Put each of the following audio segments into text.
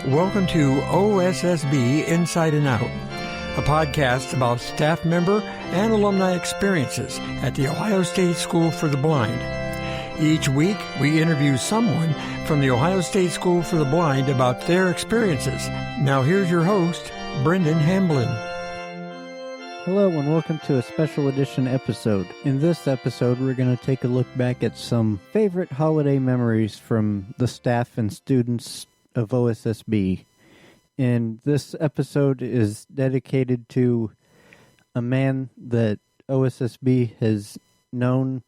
Welcome to OSSB Inside and Out, a podcast about staff member and alumni experiences at the Ohio State School for the Blind. Each week, we interview someone from the Ohio State School for the Blind about their experiences. Now here's your host, Brendon Hamblin. Hello and welcome to a special edition episode. In this episode, we're going to take a look back at some favorite holiday memories from the staff and students of OSSB. And this episode is dedicated to a man that OSSB has known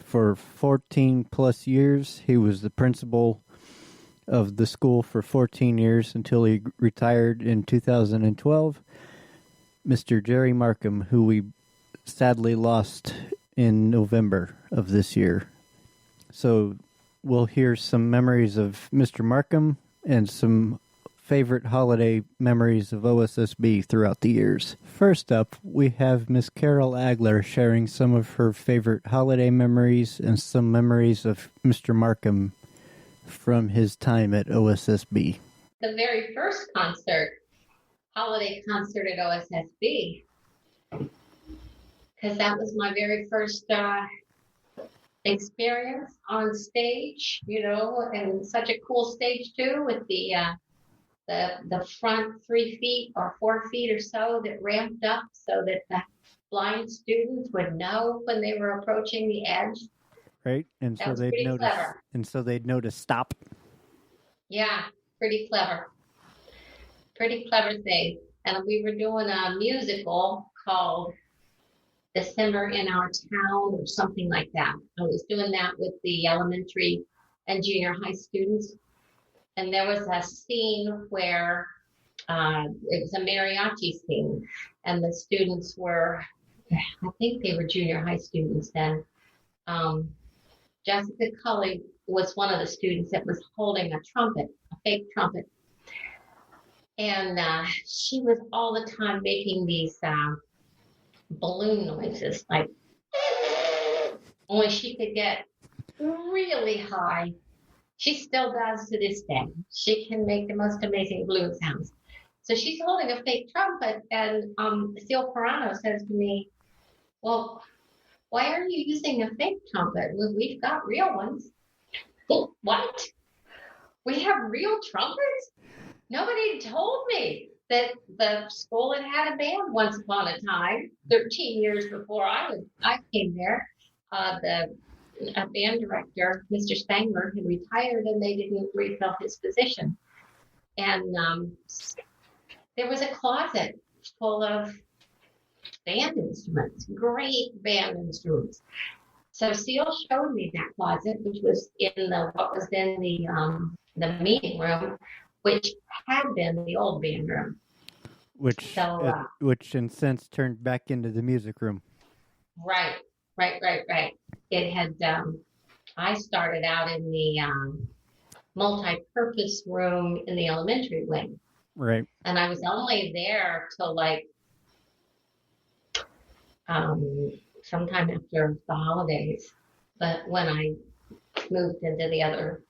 for 14 plus years. He was the principal of the school for 14 years until he retired in 2012. Mr. Jerry Marcom, who we sadly lost in November of this year. So we'll hear some memories of Mr. Marcom and some favorite holiday memories of OSSB throughout the years. First up, we have Miss Carol Agler sharing some of her favorite holiday memories and some memories of Mr. Marcom from his time at OSSB. The very first holiday concert at OSSB, because that was my very first experience on stage, and such a cool stage too, with the front 3 feet or 4 feet or so that ramped up so that the blind students would know when they were approaching the edge. Right, and that so was they'd pretty notice, clever. and so they'd know to stop. Yeah, pretty clever thing. And we were doing a musical called December in Our Town or something like that. I was doing that with the elementary and junior high students. And there was a scene where it was a mariachi scene. And the students were, I think they were junior high students then. Jessica Cully was one of the students that was holding a trumpet, a fake trumpet. And she was all the time making these balloon noises, like, only she could get really high. She still does to this day. She can make the most amazing balloon sounds. So she's holding a fake trumpet, and Seal Perano says to me, well, why are you using a fake trumpet? Well, we've got real ones. What? We have real trumpets? Nobody told me that the school had a band once upon a time, 13 years before I came there. The band director, Mr. Spangler, had retired, and they didn't refill his position. And there was a closet full of band instruments, great band instruments. So Seal showed me that closet, which was in what was then the meeting room, which had been the old band room. Which in sense turned back into the music room. Right. It had, I started out in the multi-purpose room in the elementary wing. Right. And I was only there till sometime after the holidays. But when I moved into the other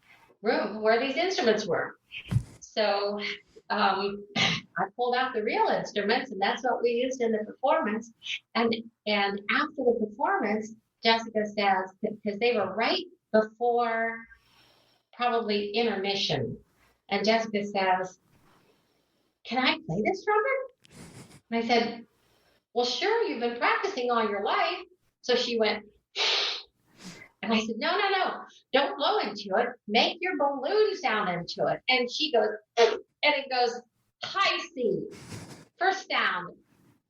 room where these instruments were. So I pulled out the real instruments, and that's what we used in the performance. And after the performance, Jessica says, because they were right before probably intermission, and Jessica says, can I play this trumpet? And I said, well, sure, you've been practicing all your life. So she went, and I said, no, don't blow into it. Make your balloon sound into it. And she goes, and it goes, high C, first sound,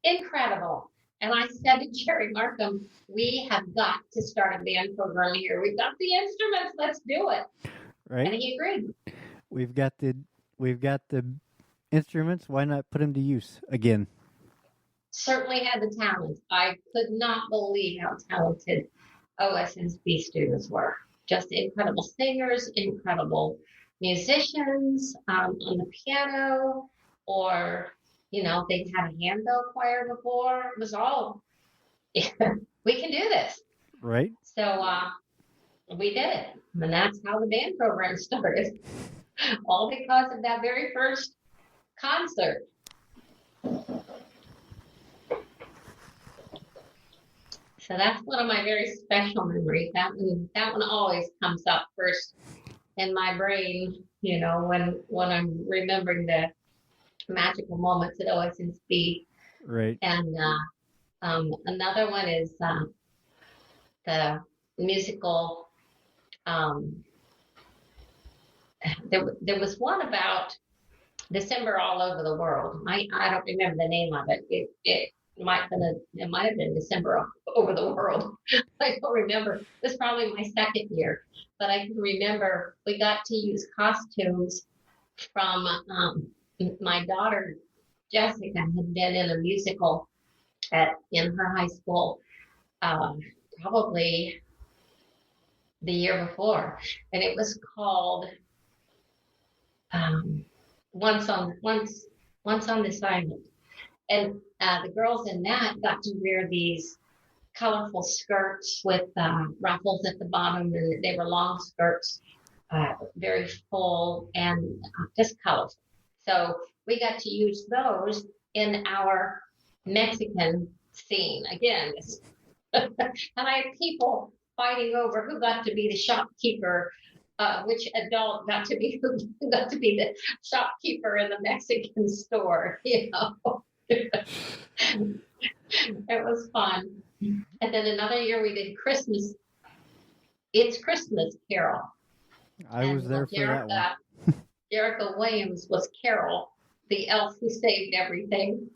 incredible. And I said to Jerry Marcom, we have got to start a band program here. We've got the instruments, let's do it. Right. And he agreed. We've got the instruments, why not put them to use again? Certainly had the talent. I could not believe how talented OSSB students were. Just incredible singers, incredible musicians on the piano, or, they'd had a handbell choir before. It was all, we can do this. Right. So we did it. And that's how the band program started. all because of that very first concert. So that's one of my very special memories. That one always comes up first in my brain, when I'm remembering the magical moments at OSSB. Right. And another one is the musical. There was one about December all over the world. I don't remember the name of it. It might have been December all over the world. I don't remember. It was probably my second year, but I can remember we got to use costumes from my daughter Jessica had been in a musical in her high school, probably the year before, and it was called Once on This Island. And the girls in that got to wear these colorful skirts with ruffles at the bottom, and they were long skirts, very full and just colorful. So we got to use those in our Mexican scene. Again, and I had people fighting over who got to be the shopkeeper, which adult got to be who got to be the shopkeeper in the Mexican store, It was fun. And then another year we did It's Christmas Carol. I was there for that one. Jerica Williams was Carol, the elf who saved everything.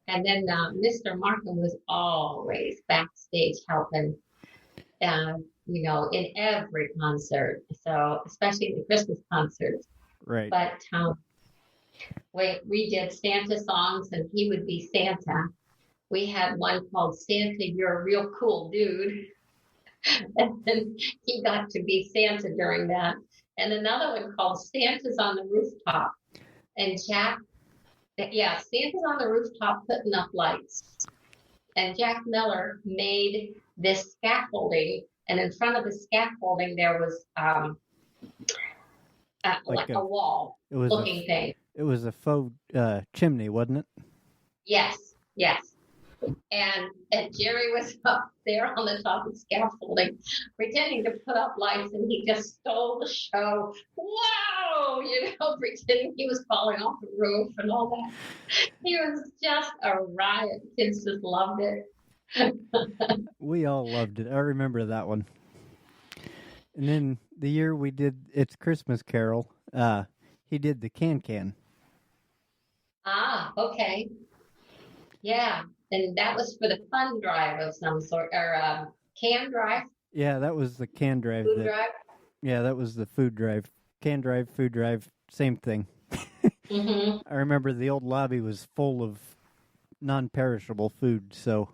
And then Mr. Marcom was always backstage helping, in every concert. So especially the Christmas concerts. Right. But we did Santa songs, and he would be Santa. We had one called Santa, You're a Real Cool Dude. And then he got to be Santa during that. And another one called Santa's on the Rooftop. And Santa's on the rooftop putting up lights. And Jack Miller made this scaffolding, and in front of the scaffolding there was like a wall looking thing. It was a faux chimney, wasn't it? Yes. And Jerry was up there on the top of the scaffolding, pretending to put up lights, and he just stole the show. Wow! Pretending he was falling off the roof and all that. He was just a riot. Kids just loved it. We all loved it. I remember that one. And then the year we did It's Christmas Carol, he did the can. Ah, okay. Yeah, and that was for the fund drive of some sort, or can drive. Yeah, that was the can drive. Food drive? Yeah, that was the food drive. Can drive, food drive, same thing. Mm-hmm. I remember the old lobby was full of non-perishable food, so...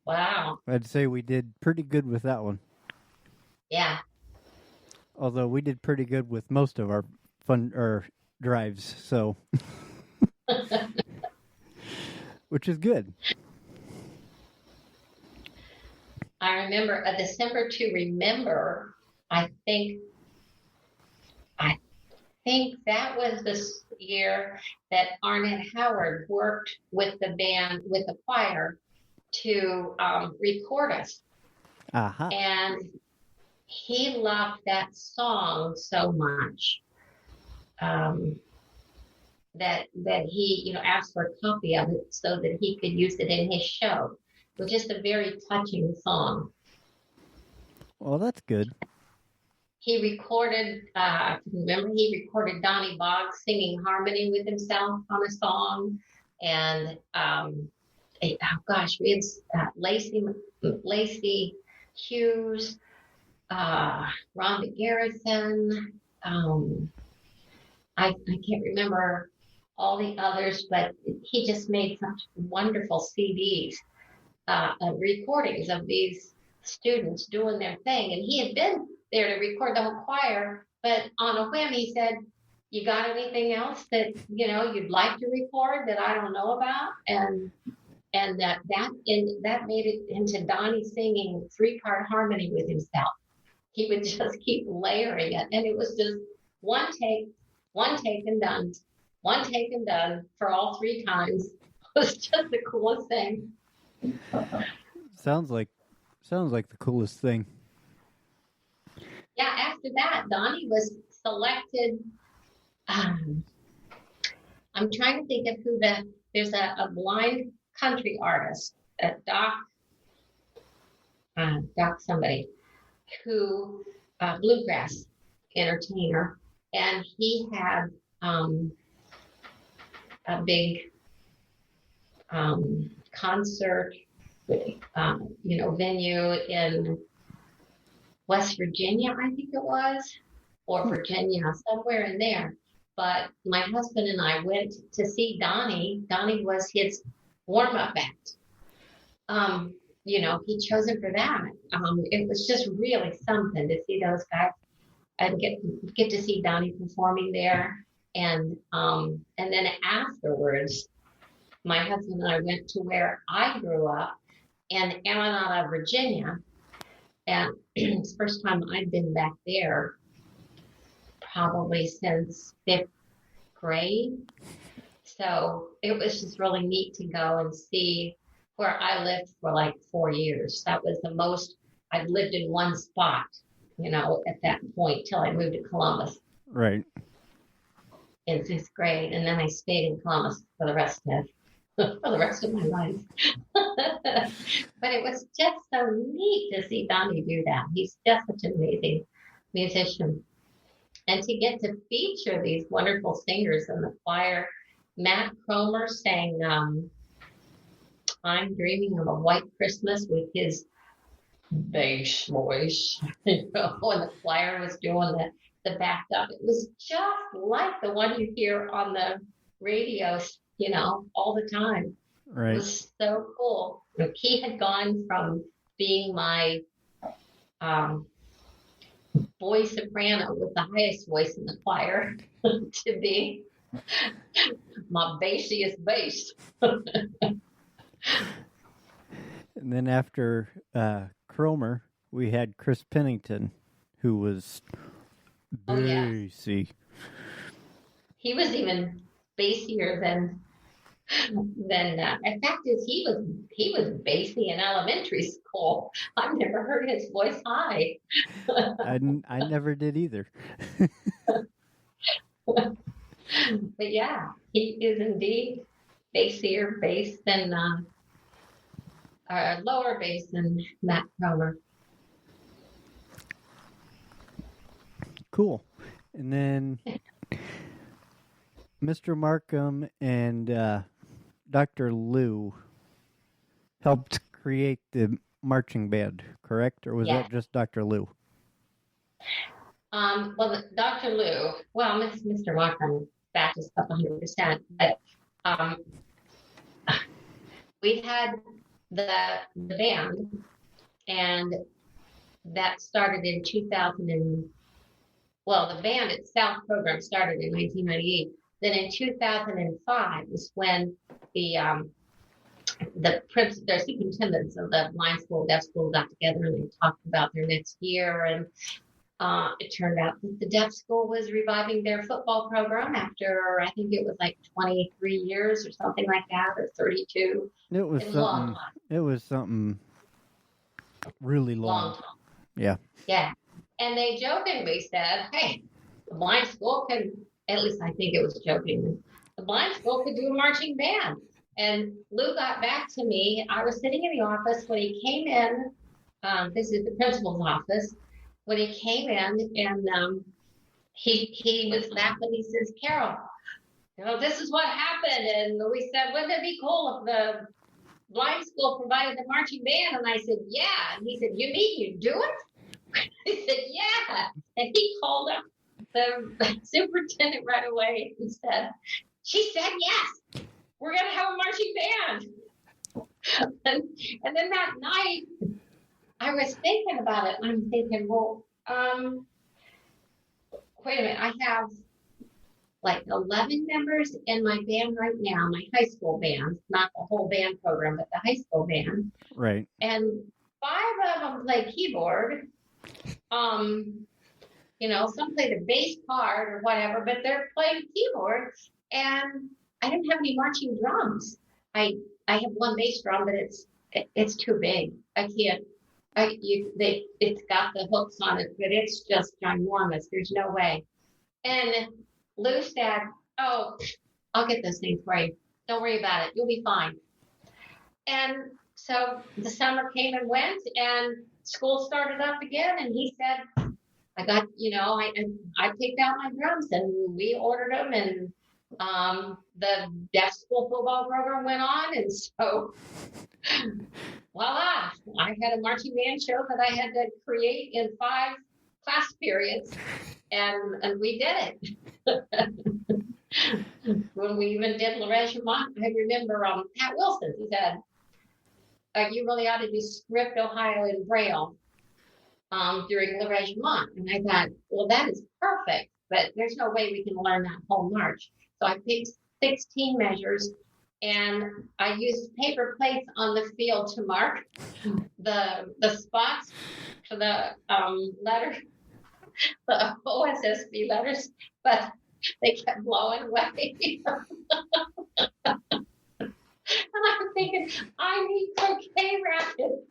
Wow. I'd say we did pretty good with that one. Yeah. Although we did pretty good with most of our drives, so... Which is good. I remember a December to Remember. I think that was this year that Arnett Howard worked with the band, with the choir, to record us. Uh-huh. And he loved that song so much that he asked for a copy of it so that he could use it in his show, which is a very touching song. Well, that's good. He recorded, he recorded Donnie Boggs singing harmony with himself on a song. And, we had Lacey Hughes, Rhonda Garrison. I can't remember all the others, but he just made such wonderful CDs, recordings of these students doing their thing. And he had been there to record the whole choir, but on a whim, he said, "You got anything else that, you'd like to record that I don't know about?" And that made it into Donnie singing 3-part harmony with himself. he would just keep layering it. And it was just one take and done, one take and done for all 3 times. It was just the coolest thing. Sounds like the coolest thing. Yeah, after that, Donnie was selected. I'm trying to think of there's a blind country artist, Doc somebody, who, bluegrass entertainer, and he had a big concert, venue in West Virginia, I think it was, or Virginia, somewhere in there. But my husband and I went to see Donnie. Donnie was his warm-up act. He chose him for that. It was just really something to see those guys and get to see Donnie performing there. And then afterwards, my husband and I went to where I grew up in Atlanta, Virginia. And it's the first time I'd been back there probably since 5th grade. So it was just really neat to go and see where I lived for like 4 years. That was the most I'd lived in one spot, at that point till I moved to Columbus. Right. In 5th grade. And then I stayed in Columbus for the rest of my life. But it was just so neat to see Donnie do that. He's just such an amazing musician. And to get to feature these wonderful singers in the choir. Matt Cromer sang I'm Dreaming of a White Christmas with his bass voice, when the choir was doing the backup. It was just like the one you hear on the radio, all the time. Right. It was so cool. He had gone from being my boy soprano with the highest voice in the choir to being my bassiest bass. And then after Cromer, we had Chris Pennington, who was bassy. He was even bassier than in fact he was bassy in elementary school. I've never heard his voice high. I never did either. But yeah, he is indeed bassier bass than lower bass than Matt Cromer. Cool. And then Mr. Marcom and Dr. Lou helped create the marching band, correct? Or was that just Dr. Lou? Dr. Lou, Mr. Marcom back us up 100%, but we had the band, and that started in 2000. The band itself program started in 1998. Then in 2005 was when the superintendents of the blind school, deaf school got together and they talked about their next year. And it turned out that the deaf school was reviving their football program after, I think it was like 23 years or something like that, or 32. It was something really long. Time. Yeah. Yeah. And they jokingly said, hey, the blind school can, at least I think it was joking, the blind school could do a marching band. And Lou got back to me. I was sitting in the office when he came in. This is the principal's office. When he came in, and he was laughing. He says, Carol, this is what happened. And we said, wouldn't it be cool if the blind school provided the marching band? And I said, yeah. And he said, you mean you do it? I said, yeah. And he called up the superintendent right away and said, she said yes. We're going to have a marching band. And then that night, I was thinking about it. I'm thinking, wait a minute. I have like 11 members in my band right now, my high school band, not the whole band program, but the high school band. Right. And 5 of them play keyboard, Some play the bass part or whatever, but they're playing keyboard, and I didn't have any marching drums. I have one bass drum, but it's too big. I can't. It's got the hooks on it, but it's just ginormous. There's no way. And Lou said, "Oh, I'll get this thing for you. Don't worry about it. You'll be fine." And so the summer came and went, and school started up again. And he said, "I got, I picked out my drums, and we ordered them, and the deaf school football program went on, and so." Voila! I had a marching band show that I had to create in 5 class periods, and we did it. When we even did Le Regiment, I remember Pat Wilson. He said, "You really ought to do script Ohio in Braille during Le Regiment." And I thought, well, that is perfect, but there's no way we can learn that whole march. So I picked 16 measures. And I used paper plates on the field to mark the spots for the letters, the OSSB letters, but they kept blowing away. And I'm thinking, I need croquet rackets,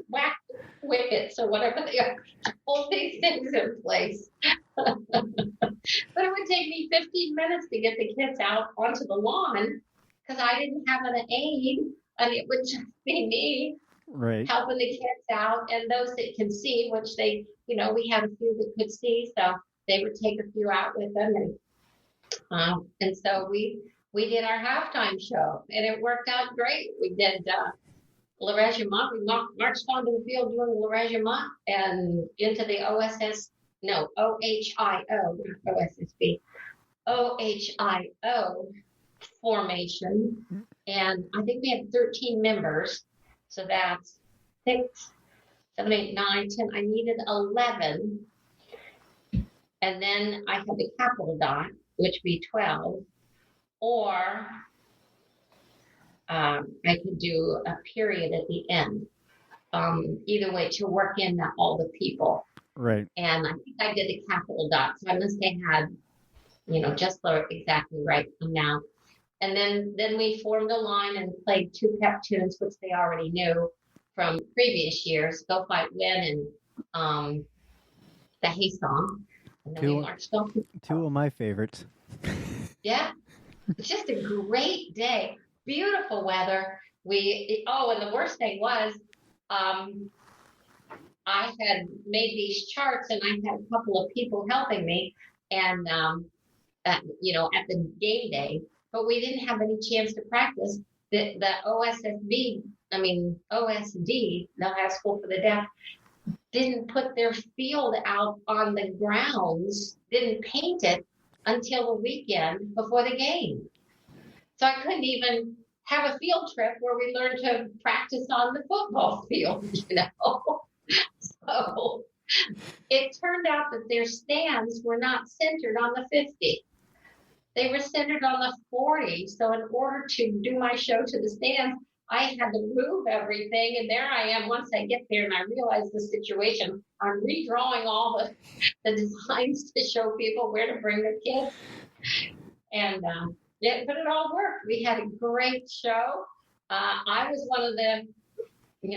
whack wickets or whatever they are, to hold these things in place. But it would take me 15 minutes to get the kids out onto the lawn, because I didn't have an aide, and it would just be me helping the kids out, and those that can see, which they, we had a few that could see, so they would take a few out with them, and so we did our halftime show, and it worked out great. We did Le Regiment. We marched onto the field doing Le Regiment and into the OHIO, not OSSB, OHIO formation, and I think we had 13 members, so that's 6, 7, 8, 9, 10. I needed 11, and then I had the capital dot, which would be 12, or I could do a period at the end. Either way, to work in all the people. Right. And I think I did the capital dot, so I must have had, just the exactly right amount. And then we formed a line and played 2 pep tunes, which they already knew from previous years, Go Fight Win and the Hay Song. And then we marched off. 2 of my favorites. Yeah. It's just a great day. Beautiful weather. And the worst thing was, I had made these charts, and I had a couple of people helping me, and, at the game day, but we didn't have any chance to practice. The OSSD, the Ohio School for the Deaf, didn't put their field out on the grounds, didn't paint it until the weekend before the game. So I couldn't even have a field trip where we learned to practice on the football field, So it turned out that their stands were not centered on the 50. They were centered on the 40. So in order to do my show to the stands, I had to move everything. And there I am. Once I get there and I realize the situation, I'm redrawing all the designs to show people where to bring their kids. And but it all worked. We had a great show. I was one of the,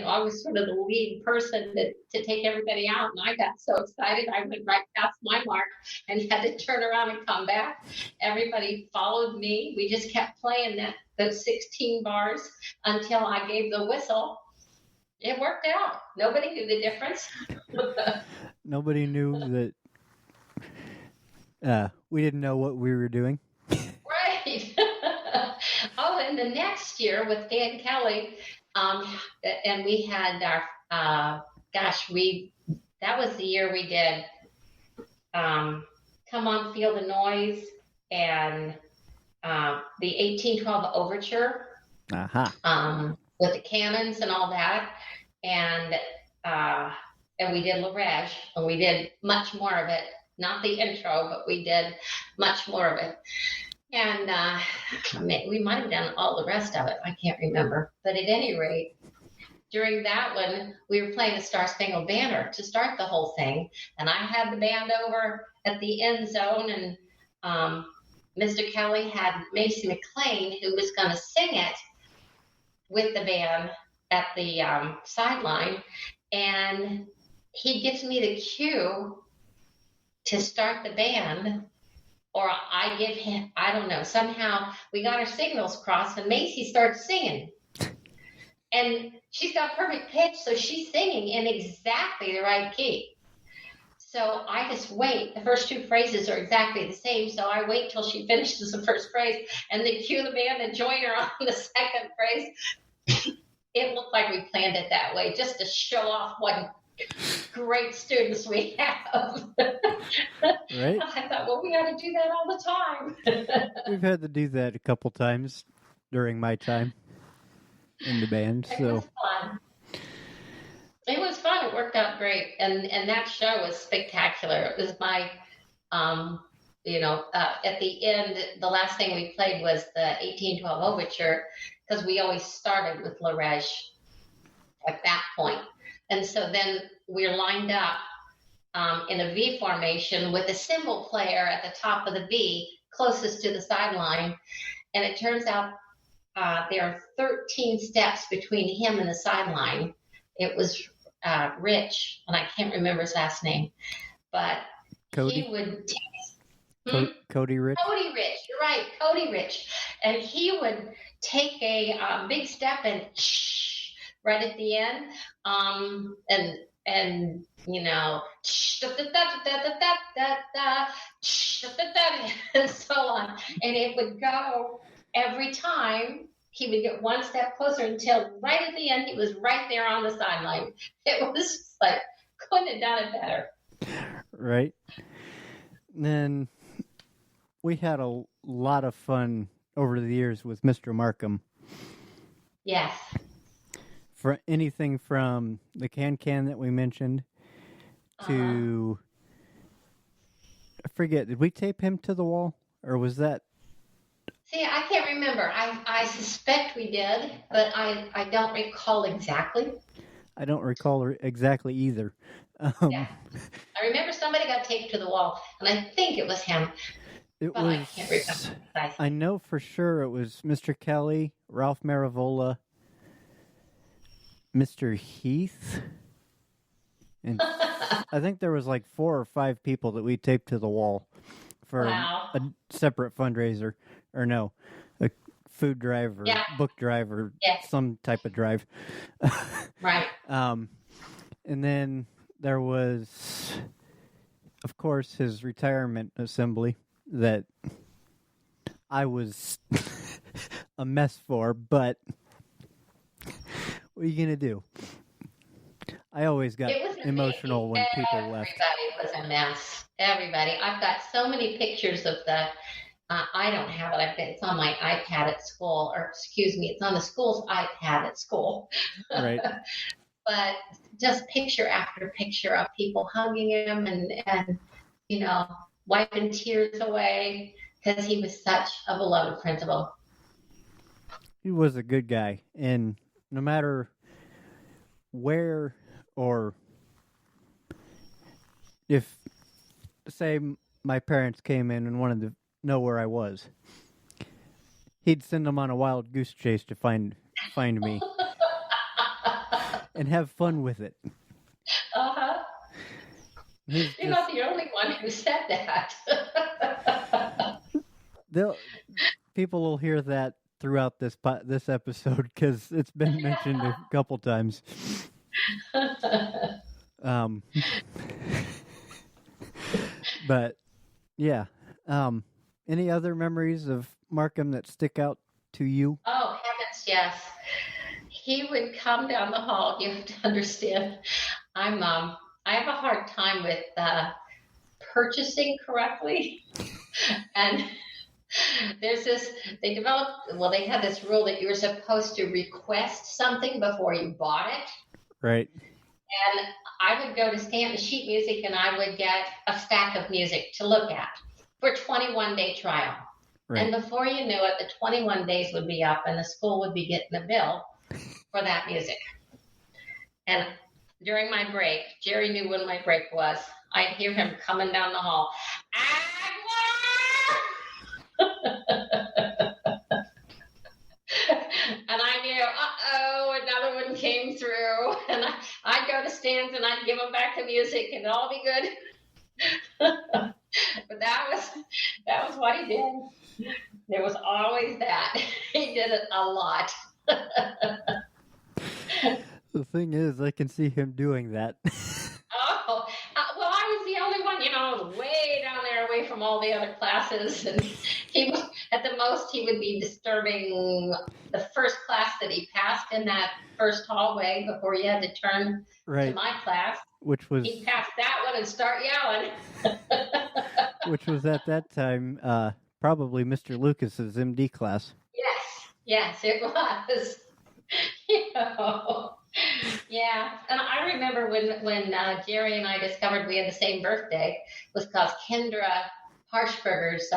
I was sort of the lead person to take everybody out. And I got so excited, I went right past my mark and had to turn around and come back. Everybody followed me. We just kept playing those 16 bars until I gave the whistle. It worked out. Nobody knew the difference. Nobody knew that we didn't know what we were doing. Right. Oh, and the next year with Dan Kelly, and we had our, that was the year we did Come On, Feel the Noise, and the 1812 Overture, with the cannons and all that. And we did Le Reg, and we did much more of it. Not the intro, but we did much more of it. And we might have done all the rest of it. I can't remember. But at any rate, during that one, we were playing the Star Spangled Banner to start the whole thing. And I had the band over at the end zone, and Mr. Kelly had Macy McLean, who was going to sing it with the band at the sideline. And he gives me the cue to start the band, or I give him, I don't know, somehow we got our signals crossed, and Macy starts singing. And she's got perfect pitch, so she's singing in exactly the right key. So I just wait. The first two phrases are exactly the same, so I wait till she finishes the first phrase, and then cue the band and join her on the second phrase. It looked like we planned it that way, just to show off what great students we have. Right? I thought, well, we got to do that all the time. We've had to do that a couple times during my time in the band. It So was fun. It was fun. It worked out great, and that show was spectacular. It was my, at the end, the last thing we played was the 1812 Overture, because we always started with La Rege at that point. And so then we're lined up in a V formation with a cymbal player at the top of the V, closest to the sideline. And it turns out there are 13 steps between him and the sideline. It was Rich, and I can't remember his last name, but Cody? He would take Cody Rich? Cody Rich, you're right, Cody Rich. And he would take a big step and right at the end, and you know, and so on. And it would go every time. He would get one step closer until right at the end, he was right there on the sideline. It was like, couldn't have done it better. Right. Then we had a lot of fun over the years with Mr. Marcom. Yes. For anything from the can that we mentioned to, I forget, did we tape him to the wall? Or was that? See, I can't remember. I suspect we did, but I don't recall exactly. I don't recall exactly either. Yeah. I remember somebody got taped to the wall, and I think it was him. I can't remember. I know for sure it was Mr. Kelly, Ralph Marivola, Mr. Heath, and I think there was like 4 or 5 people that we taped to the wall for a separate fundraiser, or no, a food drive or book drive or some type of drive. Right. And then there was, of course, his retirement assembly that I was a mess for, but what are you going to do? I always got emotional when people left. Everybody was a mess. Everybody. I've got so many pictures of the, I don't have it. It's on my iPad at school, or excuse me, it's on the school's iPad at school. Right. But just picture after picture of people hugging him and you know, wiping tears away because he was such a beloved principal. He was a good guy, and no matter where or if, say, my parents came in and wanted to know where I was, he'd send them on a wild goose chase to find me and have fun with it. Uh-huh. You're not the only one who said that. People will hear that throughout this episode because it's been mentioned a couple times. But yeah, any other memories of Marcom that stick out to you? Oh heavens, yes. He would come down the hall. You have to understand, I have a hard time with purchasing correctly, and there's this. They had this rule that you were supposed to request something before you bought it. Right. And I would go to Stanton Sheet Music, and I would get a stack of music to look at for 21-day trial. Right. And before you knew it, the 21 days would be up, and the school would be getting the bill for that music. And during my break, Jerry knew when my break was. I'd hear him coming down the hall. And I knew, another one came through. And I'd go to stands and I'd give him back the music and it'd all be good. But that was what he did. There was always that. He did it a lot. The thing is, I can see him doing that. Well, I was the only one, I was way down there away from all the other classes. And he was, at the most, he would be disturbing the first class that he passed in that first hallway before he had to turn to my class. Which was... He'd pass that one and start yelling. Which was at that time probably Mr. Lucas's MD class. Yes, it was. Yeah, and I remember when Jerry and I discovered we had the same birthday was because Kendra Harshberger's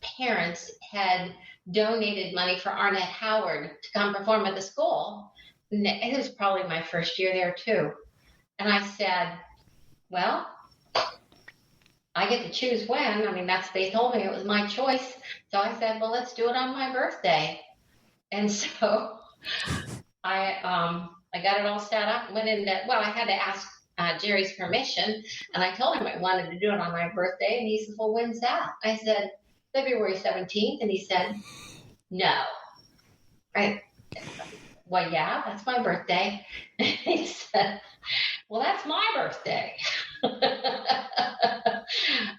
parents had donated money for Arnett Howard to come perform at the school. And it was probably my first year there too. And I said, well, I get to choose when. I mean, they told me it was my choice. So I said, well, let's do it on my birthday. And so I got it all set up and went in that. Well, I had to ask Jerry's permission. And I told him I wanted to do it on my birthday. And he said, well, when's that? I said, February 17th. And he said, no. Right. Well, yeah, that's my birthday. And he said, well, that's my birthday.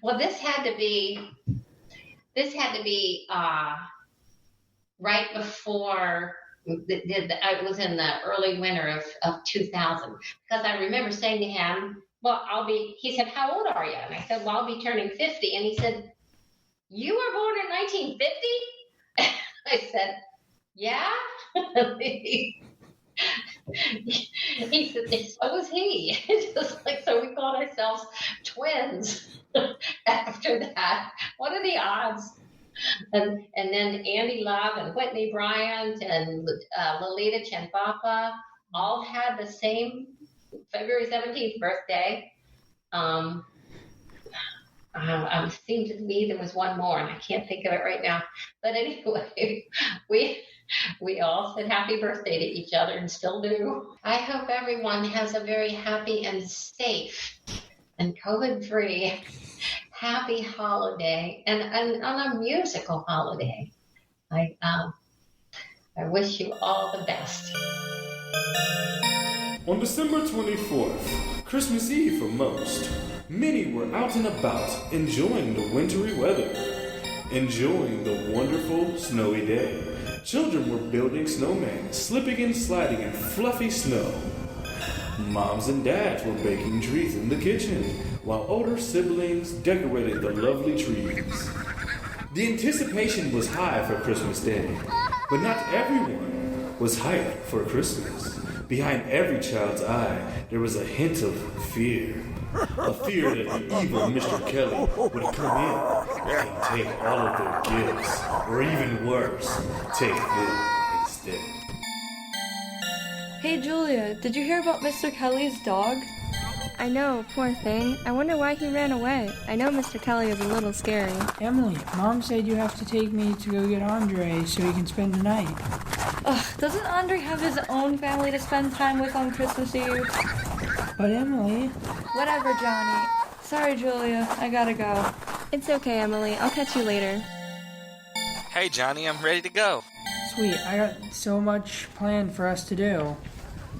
Well, this had to be right before it was in the early winter of 2000, because I remember saying to him, well, he said, how old are you? And I said, well, I'll be turning 50. And he said, you were born in 1950? I said, yeah. He said, so was he. Just like, so we called ourselves twins after that. What are the odds? And then Andy Love and Whitney Bryant and Lolita Chenpapa all had the same February 17th birthday. Seemed to me there was one more, and I can't think of it right now. But anyway, we all said happy birthday to each other and still do. I hope everyone has a very happy and safe and COVID-free happy holiday and on a musical holiday. I wish you all the best. On December 24th, Christmas Eve for most, many were out and about enjoying the wintry weather, enjoying the wonderful snowy day. Children were building snowmen, slipping and sliding in fluffy snow. Moms and dads were baking trees in the kitchen, while older siblings decorated the lovely trees. The anticipation was high for Christmas Day, but not everyone was hyped for Christmas. Behind every child's eye, there was a hint of fear. A fear that the evil Mr. Kelly would come in and take all of their gifts, or even worse, take them instead. Hey Julia, did you hear about Mr. Kelly's dog? I know, poor thing. I wonder why he ran away. I know Mr. Kelly is a little scary. Emily, Mom said you have to take me to go get Andre so he can spend the night. Ugh, doesn't Andre have his own family to spend time with on Christmas Eve? But Emily... Whatever, Johnny. Sorry, Julia. I gotta go. It's okay, Emily. I'll catch you later. Hey, Johnny, I'm ready to go. Sweet, I got so much planned for us to do.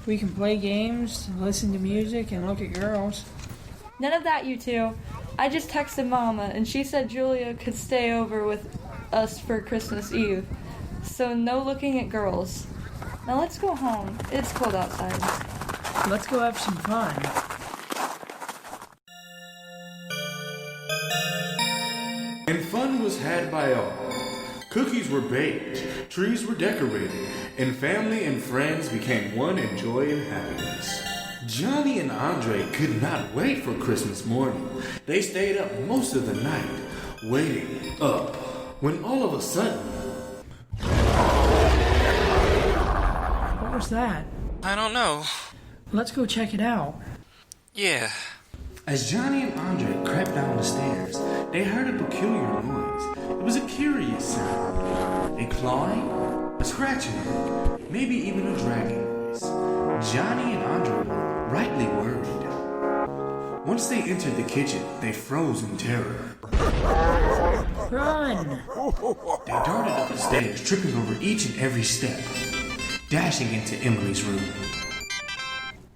We can play games, listen to music, and look at girls. None of that, you two. I just texted Mama, and she said Julia could stay over with us for Christmas Eve. So no looking at girls. Now let's go home. It's cold outside. Let's go have some fun. And fun was had by all. Cookies were baked, trees were decorated, and family and friends became one in joy and happiness. Johnny and Andre could not wait for Christmas morning. They stayed up most of the night, waiting up, when all of a sudden... What was that? I don't know. Let's go check it out. Yeah. As Johnny and Andre crept down the stairs, they heard a peculiar noise. It was a curious sound. A clawing, a scratching, maybe even a dragging noise. Johnny and Andre were rightly worried. Once they entered the kitchen, they froze in terror. Run! They darted up the stairs, tripping over each and every step, dashing into Emily's room.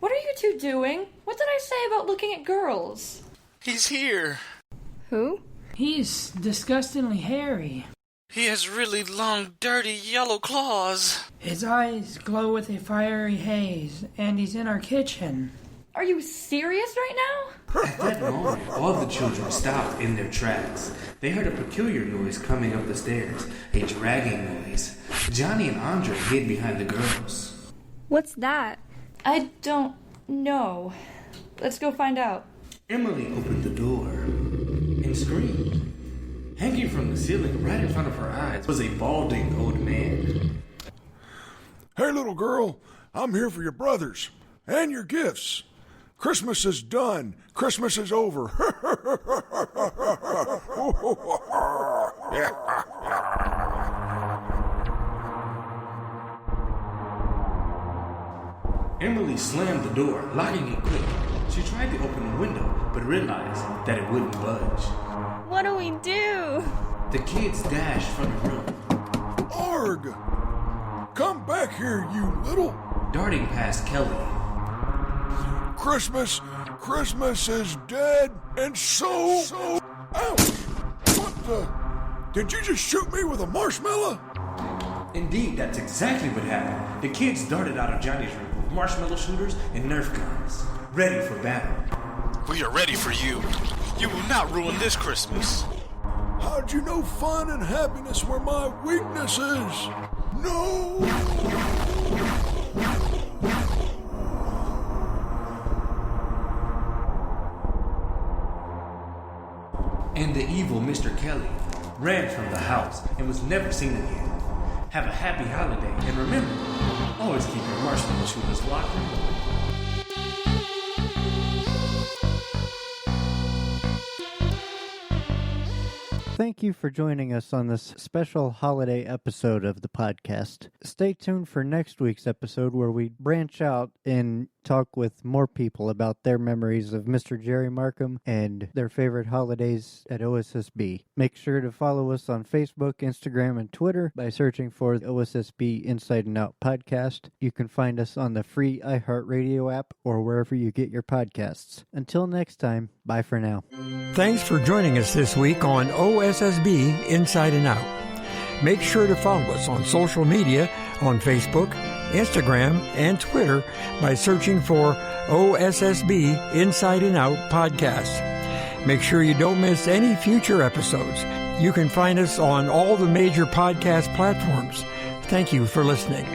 What are you two doing? What did I say about looking at girls? He's here. Who? He's disgustingly hairy. He has really long, dirty, yellow claws. His eyes glow with a fiery haze, and he's in our kitchen. Are you serious right now? At that moment, all the children stopped in their tracks. They heard a peculiar noise coming up the stairs, a dragging noise. Johnny and Andre hid behind the girls. What's that? I don't know. Let's go find out. Emily opened the door and screamed. Hanging from the ceiling right in front of her eyes was a balding old man. Hey, little girl, I'm here for your brothers and your gifts. Christmas is done. Christmas is over. Emily slammed the door, locking it quick. She tried to open the window, but realized that it wouldn't budge. What do we do? The kids dashed from the room, Arg! Come back here, you little... darting past Kelly. Christmas is dead, and so... Ouch! What the... Did you just shoot me with a marshmallow? Indeed, that's exactly what happened. The kids darted out of Johnny's room with marshmallow shooters and Nerf guns, ready for battle. We are ready for you. You will not ruin this Christmas. How'd you know fun and happiness were my weaknesses? No! And the evil Mr. Kelly ran from the house and was never seen again. Have a happy holiday, and remember, always keep your marshmallow shooters locked and loaded. Thank you for joining us on this special holiday episode of the podcast. Stay tuned for next week's episode where we branch out and talk with more people about their memories of Mr. Jerry Marcom and their favorite holidays at OSSB. Make sure to follow us on Facebook, Instagram, and Twitter by searching for the OSSB Inside and Out podcast. You can find us on the free iHeartRadio app or wherever you get your podcasts. Until next time, bye for now. Thanks for joining us this week on OSSB Inside and Out. Make sure to follow us on social media on Facebook, Instagram, and Twitter by searching for OSSB Inside and Out Podcast. Make sure you don't miss any future episodes. You can find us on all the major podcast platforms. Thank you for listening.